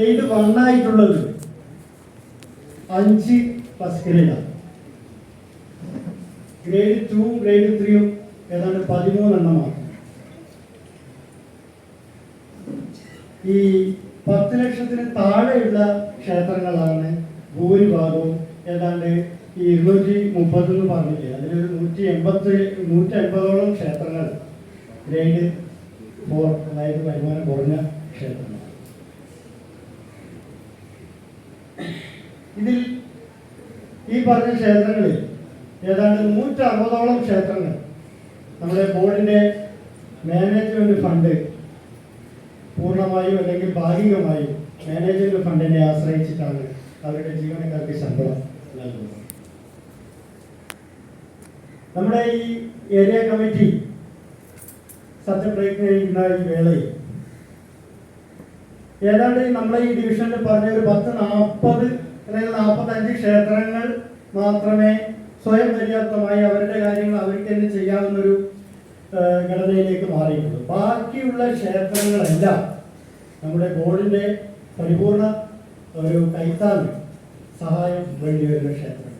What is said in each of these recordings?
Grade 1 ആയിട്ടുള്ളത് 5 first ഗ്രേഡാണ്. Grade 2 grade 3 ഏതാണ്ട് 13 എണ്ണമാണ്. ഈ 10 ലക്ഷത്തിന് താഴെയുള്ള ക്ഷേത്രങ്ങളാണ് ഭൂരിഭാഗവും. ഏതാണ്ട് ഈ 230 എന്ന് പറഞ്ഞില്ലേ, അതിലൊരു 150ഓളം ക്ഷേത്രങ്ങൾ ഗ്രേഡ് 4, അതായത് വരുമാനം കുറഞ്ഞ ക്ഷേത്രങ്ങൾ. ഇതിൽ ഈ പറഞ്ഞ ക്ഷേത്രങ്ങളിൽ ഏതാണ്ട് 160ഓളം ക്ഷേത്രങ്ങൾ നമ്മുടെ ബോർഡിന്റെ മാനേജ്മെന്റ് ഫണ്ട് പൂർണ്ണമായും അല്ലെങ്കിൽ ഭാഗികമായും മാനേജ്മെന്റ് ഫണ്ടിനെ ആശ്രയിച്ചിട്ടാണ് അവരുടെ ജീവനക്കാർക്ക് ശമ്പളം നൽകുന്നത്. നമ്മുടെ ഈ ഏരിയ കമ്മിറ്റി സത്യപ്രതിജ്ഞ ചെയ്യുന്ന ഈ വേളയിൽ ഏതാണ്ട് നമ്മളെ ഈ ഡിവിഷനിൽ പറഞ്ഞ ഒരു 40 അല്ലെങ്കിൽ 45 ക്ഷേത്രങ്ങൾ മാത്രമേ സ്വയം പര്യാപ്തമായി അവരുടെ കാര്യങ്ങൾ അവർക്ക് തന്നെ ചെയ്യാവുന്നൊരു ഘടനയിലേക്ക് മാറിയിട്ടുള്ളൂ. ബാക്കിയുള്ള ക്ഷേത്രങ്ങളെല്ലാം നമ്മുടെ ബോർഡിന്റെ പരിപൂർണ ഒരു കൈത്താങ്ങ് സഹായം വേണ്ടി വരുന്ന ക്ഷേത്രങ്ങൾ.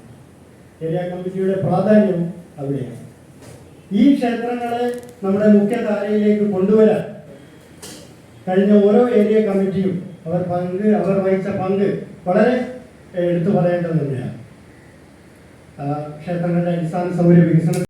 ഏരിയ കമ്മിറ്റിയുടെ പ്രാധാന്യവും അവിടെയാണ്. ഈ ക്ഷേത്രങ്ങളെ നമ്മുടെ മുഖ്യധാരയിലേക്ക് കൊണ്ടുവരാൻ കഴിഞ്ഞ ഓരോ ഏരിയ കമ്മിറ്റിയും അവർ വഹിച്ച പങ്ക് വളരെ എടുത്തു പറയേണ്ടത് തന്നെയാണ്. ക്ഷേത്രങ്ങളുടെ അടിസ്ഥാന സൗകര്യ വികസനം